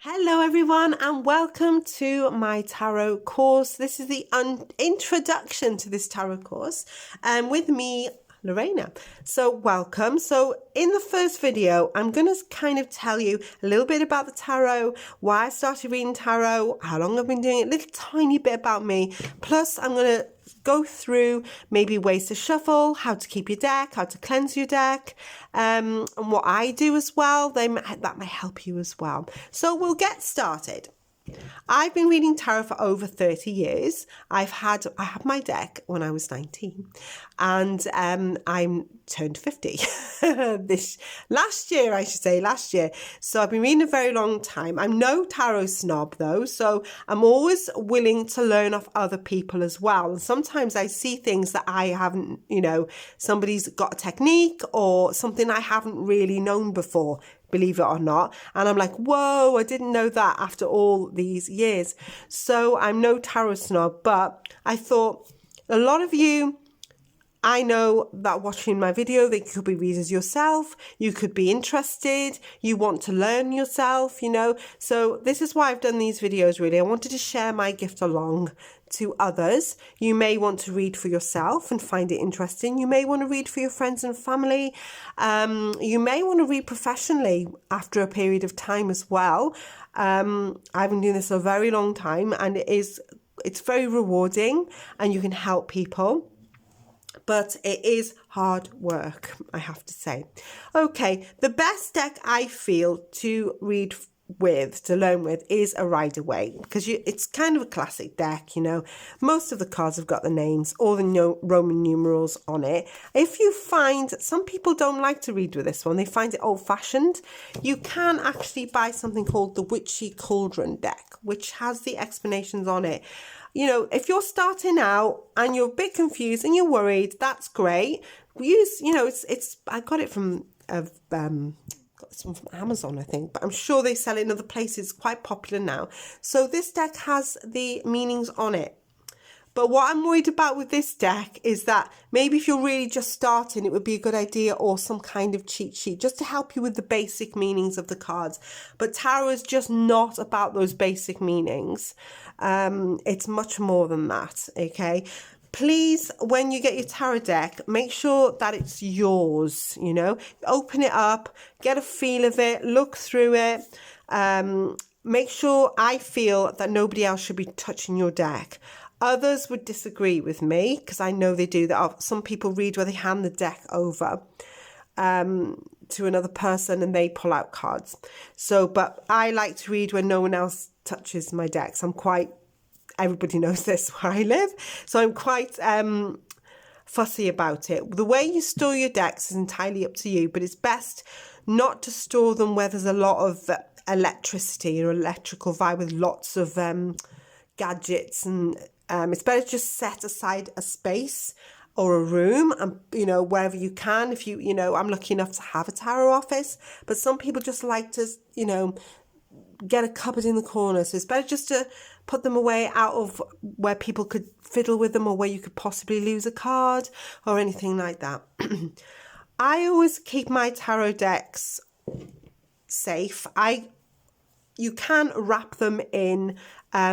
Hello everyone and welcome to my tarot course. This is the introduction to this tarot course with me, Lorena. So welcome. So in the first video, I'm going to kind of tell you a little bit about the tarot, why I started reading tarot, how long I've been doing it, a little tiny bit about me. Plus I'm going to go through maybe ways to shuffle, how to keep your deck, how to cleanse your deck, and what I do as well. That may help you as well. So we'll get started. I've been reading tarot for over 30 years. I had my deck when I was 19 and I'm turned 50 last year. So I've been reading a very long time. I'm no tarot snob though, so I'm always willing to learn off other people as well. And sometimes I see things that I haven't, somebody's got a technique or something I haven't really known before, believe it or not. And I'm like, whoa, I didn't know that after all these years. So I'm no tarot snob, but I thought a lot of you, I know that watching my video, they could be readers yourself. You could be interested. You want to learn yourself, So this is why I've done these videos, really. I wanted to share my gift along to others. You may want to read for yourself and find it interesting. You may want to read for your friends and family. You may want to read professionally after a period of time as well. I've been doing this a very long time and it's very rewarding and you can help people. But it is hard work, I have to say. Okay, the best deck I feel to read with, to learn with, is a Rider-Waite, because it's kind of a classic deck, Most of the cards have got the names or the Roman numerals on it. If you find, some people don't like to read with this one, they find it old-fashioned, you can actually buy something called the Witchy Cauldron deck, which has the explanations on it. If you're starting out and you're a bit confused and you're worried, that's great. I got it from Amazon, I think, but I'm sure they sell it in other places. It's quite popular now. So this deck has the meanings on it. But what I'm worried about with this deck is that maybe if you're really just starting, it would be a good idea or some kind of cheat sheet just to help you with the basic meanings of the cards. But tarot is just not about those basic meanings. It's much more than that, okay? Please, when you get your tarot deck, make sure that it's yours, Open it up, get a feel of it, look through it. Make sure I feel that nobody else should be touching your deck. Others would disagree with me because I know they do that. Some people read where they hand the deck over to another person and they pull out cards. But I like to read when no one else touches my decks. Everybody knows this where I live. So I'm quite fussy about it. The way you store your decks is entirely up to you, but it's best not to store them where there's a lot of electricity or electrical vibe with lots of gadgets, and it's better just set aside a space or a room and wherever you can. If I'm lucky enough to have a tarot office, but some people just like to get a cupboard in the corner, so it's better just to put them away out of where people could fiddle with them or where you could possibly lose a card or anything like that. I always keep my tarot decks safe. You can wrap them in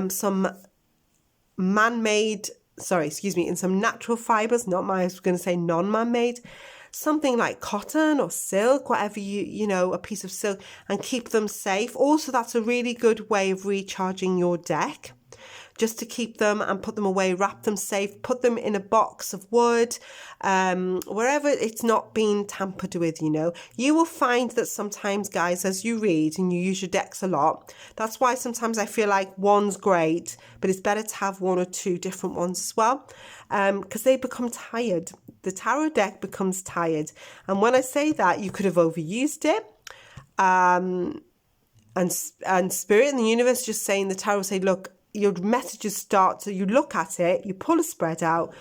some in some natural fibers, I was going to say non-man-made, something like cotton or silk, whatever a piece of silk, and keep them safe. Also, that's a really good way of recharging your deck, just to keep them and put them away, wrap them safe, put them in a box of wood, wherever it's not been tampered with, You will find that sometimes, guys, as you read and you use your decks a lot, that's why sometimes I feel like one's great, but it's better to have one or two different ones as well, because they become tired. The tarot deck becomes tired. And when I say that, you could have overused it. And Spirit and the universe just saying, the tarot say, look, your messages start, so you look at it, you pull a spread out.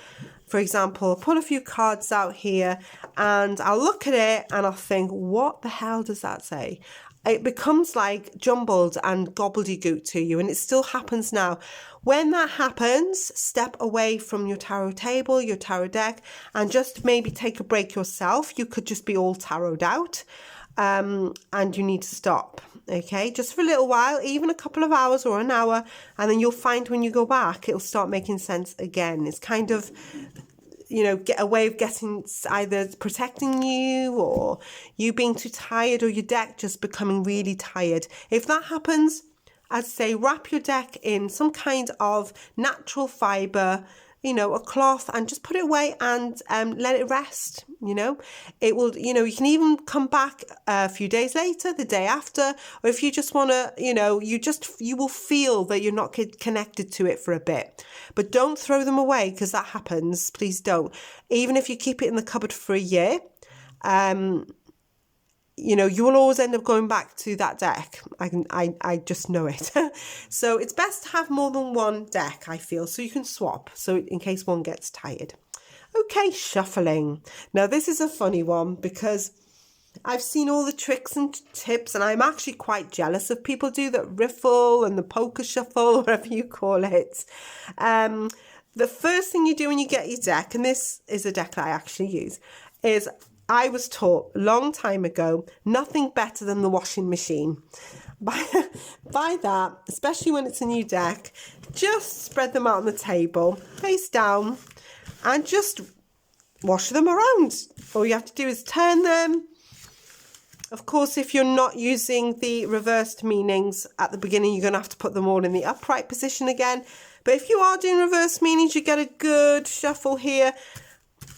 For example, pull a few cards out here and I'll look at it and I'll think, what the hell does that say? It becomes like jumbled and gobbledygook to you, and it still happens now. When that happens, step away from your tarot table, your tarot deck, and just maybe take a break yourself. You could just be all tarot out, and you need to stop. okay, just for a little while, even a couple of hours or an hour, and then you'll find when you go back, it'll start making sense again. It's kind of, you know, get a way of getting either protecting you or you being too tired or your deck just becoming really tired. If that happens, I'd say wrap your deck in some kind of natural fibre, you know, a cloth, and just put it away and let it rest. You know, it will, you know, you can even come back a few days later, the day after, or if you just want to, you know, you will feel that you're not connected to it for a bit. But don't throw them away, because that happens. Please don't. Even if you keep it in the cupboard for a year, you know, you will always end up going back to that deck. I just know it. So it's best to have more than one deck, I feel, so you can swap, so in case one gets tired. Okay, shuffling. Now this is a funny one, because I've seen all the tricks and tips, and I'm actually quite jealous of people do that riffle and the poker shuffle, whatever you call it. The first thing you do when you get your deck, and this is a deck that I actually use, is I was taught a long time ago, nothing better than the washing machine. By that, especially when it's a new deck, just spread them out on the table, face down, and just wash them around. All you have to do is turn them. Of course, if you're not using the reversed meanings at the beginning, you're going to have to put them all in the upright position again. But if you are doing reverse meanings, you get a good shuffle here.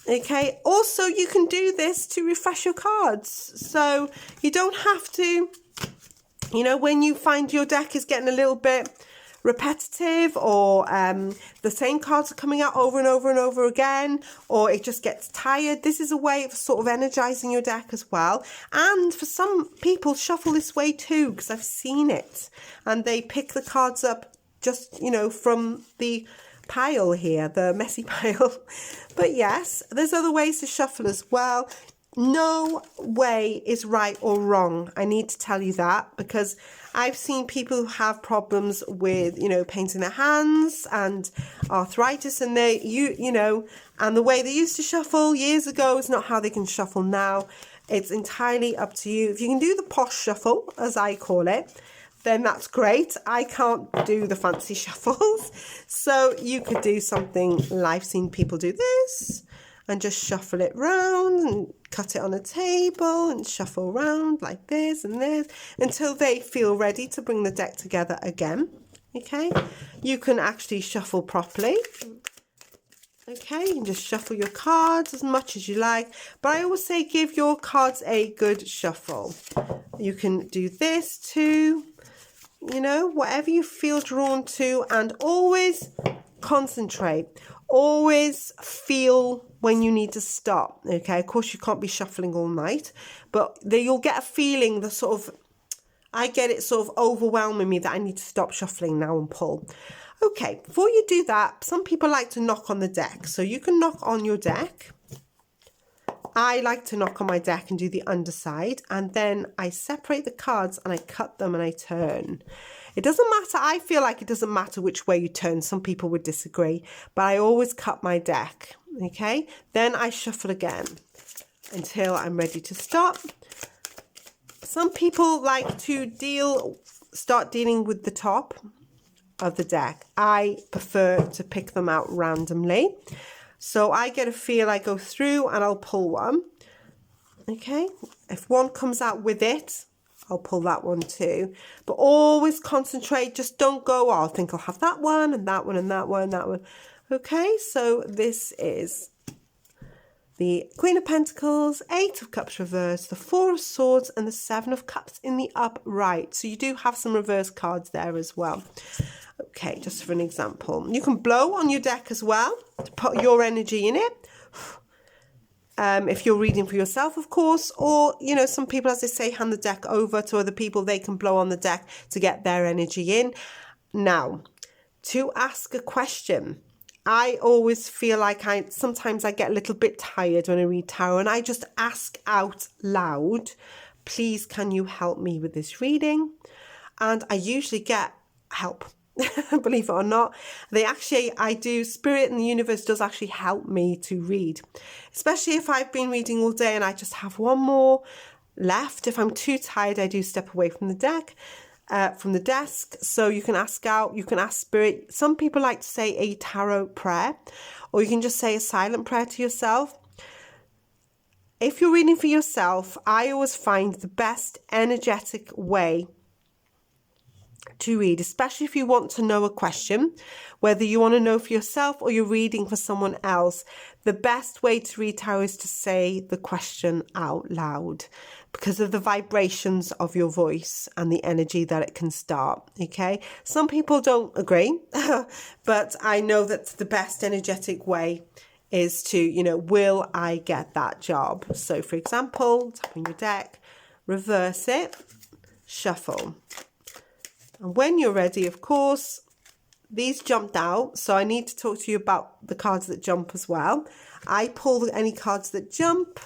Okay, also you can do this to refresh your cards, so you don't have to, you know, when you find your deck is getting a little bit repetitive, or the same cards are coming out over and over and over again, or it just gets tired, this is a way of sort of energizing your deck as well. And for some people, shuffle this way too, because I've seen it, and they pick the cards up just, you know, from the pile here, the messy pile. But yes, there's other ways to shuffle as well. No way is right or wrong. I need to tell you that, because I've seen people who have problems with, you know, pains in their hands and arthritis, and you know, and the way they used to shuffle years ago is not how they can shuffle now. It's entirely up to you. If you can do the posh shuffle, as I call it, then that's great. I can't do the fancy shuffles. So you could do something, I've seen people do this and just shuffle it round and cut it on a table and shuffle around like this and this until they feel ready to bring the deck together again. Okay, you can actually shuffle properly. Okay, you can just shuffle your cards as much as you like, but I always say give your cards a good shuffle. You can do this too, you know, whatever you feel drawn to, and always concentrate. Always feel when you need to stop. Okay, of course you can't be shuffling all night, but you'll get a feeling, the sort of, I get it sort of overwhelming me that I need to stop shuffling now and pull. Okay, before you do that, some people like to knock on the deck. So you can knock on your deck. I like to knock on my deck and do the underside, and then I separate the cards and I cut them and I turn. It doesn't matter. I feel like it doesn't matter which way you turn. Some people would disagree, but I always cut my deck. Okay, then I shuffle again until I'm ready to stop. Some people like to start dealing with the top of the deck. I prefer to pick them out randomly. So I get a feel, I go through and I'll pull one. Okay, if one comes out with it, I'll pull that one too. But always concentrate, just don't go, oh, I think I'll have that one and that one and that one and that one. Okay, so this is the Queen of Pentacles, 8 of Cups reversed, the 4 of Swords, and the 7 of Cups in the upright. So you do have some reverse cards there as well. Okay, just for an example. You can blow on your deck as well to put your energy in it. If you're reading for yourself, of course, or, you know, some people, as they say, hand the deck over to other people. They can blow on the deck to get their energy in. Now, to ask a question, I always feel like sometimes I get a little bit tired when I read tarot, and I just ask out loud, please, can you help me with this reading? And I usually get help. Believe it or not, Spirit and the universe does actually help me to read, especially if I've been reading all day and I just have one more left. If I'm too tired, I do step away from the deck, from the desk. So you can ask out, you can ask spirit. Some people like to say a tarot prayer, or you can just say a silent prayer to yourself. If you're reading for yourself, I always find the best energetic way to read, especially if you want to know a question, whether you want to know for yourself or you're reading for someone else. The best way to read tarot is to say the question out loud because of the vibrations of your voice and the energy that it can start. Okay, some people don't agree, but I know that the best energetic way is to, you know, will I get that job? So for example, tap on your deck, reverse it, shuffle. And when you're ready, of course, these jumped out. So I need to talk to you about the cards that jump as well. I pull any cards that jump.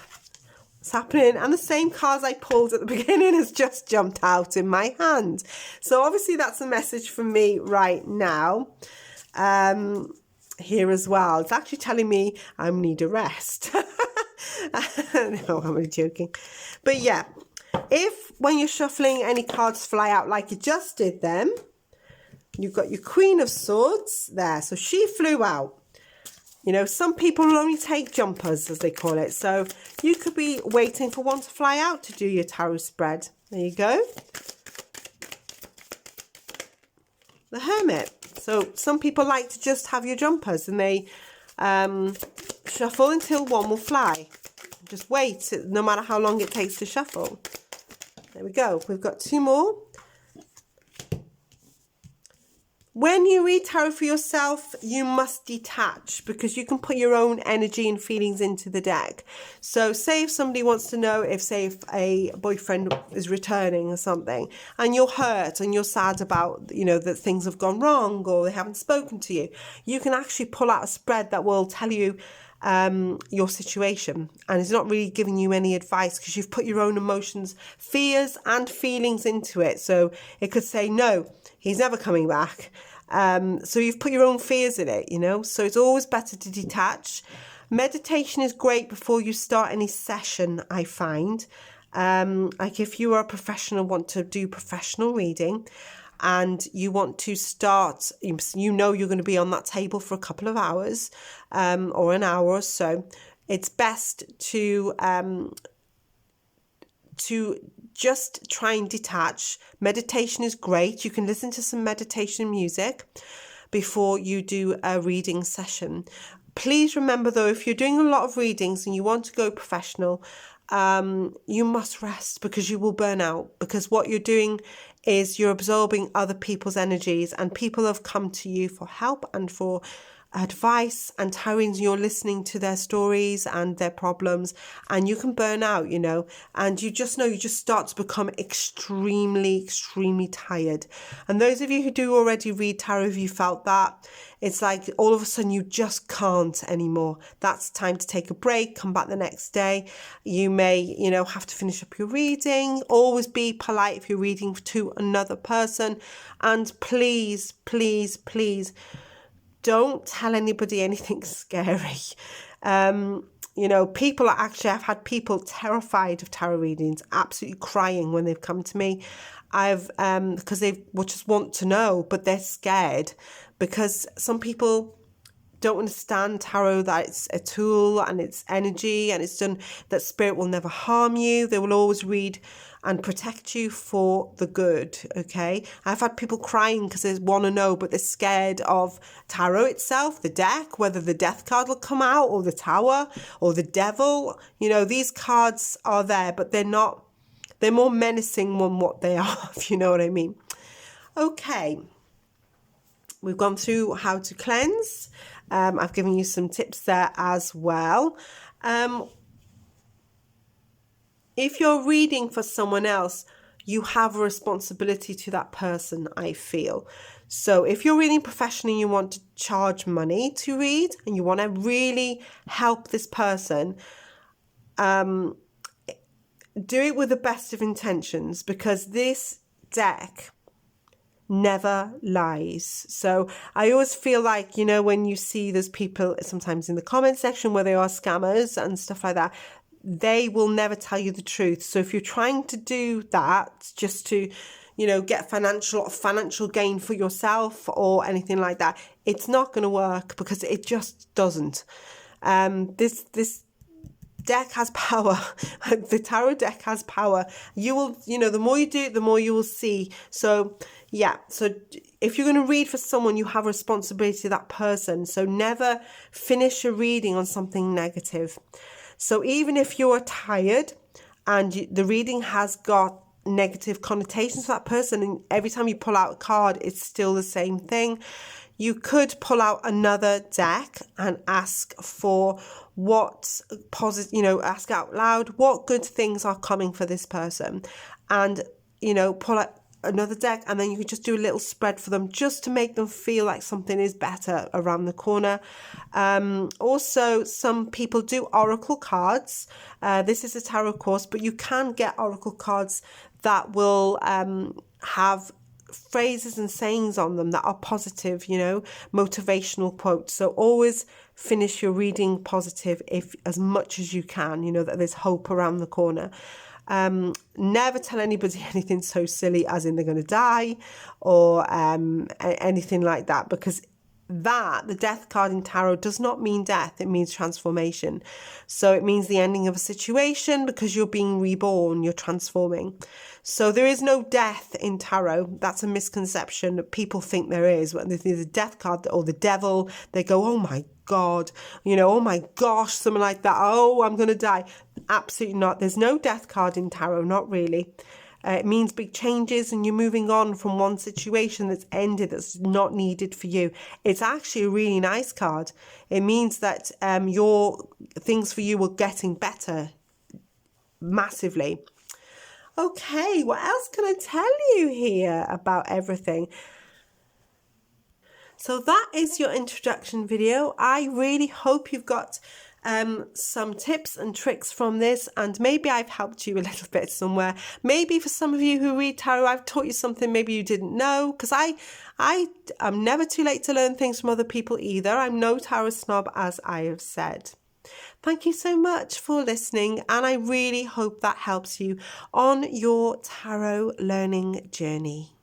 What's happening? And the same cards I pulled at the beginning has just jumped out in my hand. So obviously that's a message from me right now. Here as well. It's actually telling me I need a rest. No, I'm only joking. But yeah, if when you're shuffling any cards fly out like you just did then, you've got your Queen of Swords there. So she flew out. You know, some people will only take jumpers, as they call it. So you could be waiting for one to fly out to do your tarot spread. There you go. The Hermit. So some people like to just have your jumpers and they shuffle until one will fly. Just wait, no matter how long it takes to shuffle. There we go. We've got two more. When you read tarot for yourself, you must detach because you can put your own energy and feelings into the deck. So say if somebody wants to know if, say, if a boyfriend is returning or something and you're hurt and you're sad about, you know, that things have gone wrong or they haven't spoken to you, you can actually pull out a spread that will tell you your situation, and it's not really giving you any advice because you've put your own emotions, fears and feelings into it. So it could say, no, he's never coming back. So you've put your own fears in it, you know, so it's always better to detach. Meditation is great before you start any session, I find. Like if you are a professional, want to do professional reading and you want to start, you know you're going to be on that table for a couple of hours or an hour or so, it's best to just try and detach. Meditation is great. You can listen to some meditation music before you do a reading session. Please remember though, if you're doing a lot of readings and you want to go professional, you must rest because you will burn out, because what you're doing is you're absorbing other people's energies and people have come to you for help and for advice and Tyrants, you're listening to their stories and their problems, and you can burn out, you know, and you just start to become extremely tired. And those of you who do already read tarot, if you felt that, it's like all of a sudden you just can't anymore. That's time to take a break, come back the next day. You may, you know, have to finish up your reading. Always be polite if you're reading to another person, and please don't tell anybody anything scary. You know, people are actually, I've had people terrified of tarot readings, absolutely crying when they've come to me. Because they will just want to know, but they're scared because some people don't understand tarot, that it's a tool and it's energy and it's done, that spirit will never harm you. They will always read and protect you for the good, okay? I've had people crying because they want to know, but they're scared of tarot itself, the deck, whether the death card will come out or the tower or the devil. You know, these cards are there, but they're not, they're more menacing than what they are, if you know what I mean. Okay, we've gone through how to cleanse. I've given you some tips there as well. If you're reading for someone else, you have a responsibility to that person, I feel. So if you're reading professionally, you want to charge money to read and you want to really help this person, do it with the best of intentions, because this deck never lies. So I always feel like, you know, when you see those people sometimes in the comment section where they are scammers and stuff like that, they will never tell you the truth. So if you're trying to do that just to, get financial gain for yourself or anything like that, it's not going to work, because it just doesn't. This deck has power. The tarot deck has power. You will, the more you do it, the more you will see. So yeah, so if you're going to read for someone, you have a responsibility to that person. So never finish a reading on something negative. So even if you're tired and the reading has got negative connotations for that person, and every time you pull out a card, it's still the same thing, you could pull out another deck and ask for what positive, ask out loud what good things are coming for this person, and, pull out another deck, and then you can just do a little spread for them just to make them feel like something is better around the corner. Also, some people do oracle cards. This is a tarot course, but you can get oracle cards that will have phrases and sayings on them that are positive, motivational quotes. So always finish your reading positive, if as much as you can, that there's hope around the corner. Never tell anybody anything so silly as in they're going to die, or anything like that, because the death card in tarot does not mean death. It means transformation. So it means the ending of a situation, because you're being reborn, you're transforming. So there is no death in tarot. That's a misconception. People think there is. When there's a death card or the devil, they go, oh my God, oh my gosh, something like that. Oh, I'm going to die. Absolutely not. There's no death card in tarot, not really. It means big changes, and you're moving on from one situation that's ended, that's not needed for you. It's actually a really nice card. It means that your things for you are getting better massively. Okay, what else can I tell you here about everything? So that is your introduction video. I really hope you've got some tips and tricks from this, and maybe I've helped you a little bit somewhere. Maybe for some of you who read tarot, I've taught you something maybe you didn't know, because I am never too late to learn things from other people either. I'm no tarot snob, as I have said. Thank you so much for listening, and I really hope that helps you on your tarot learning journey.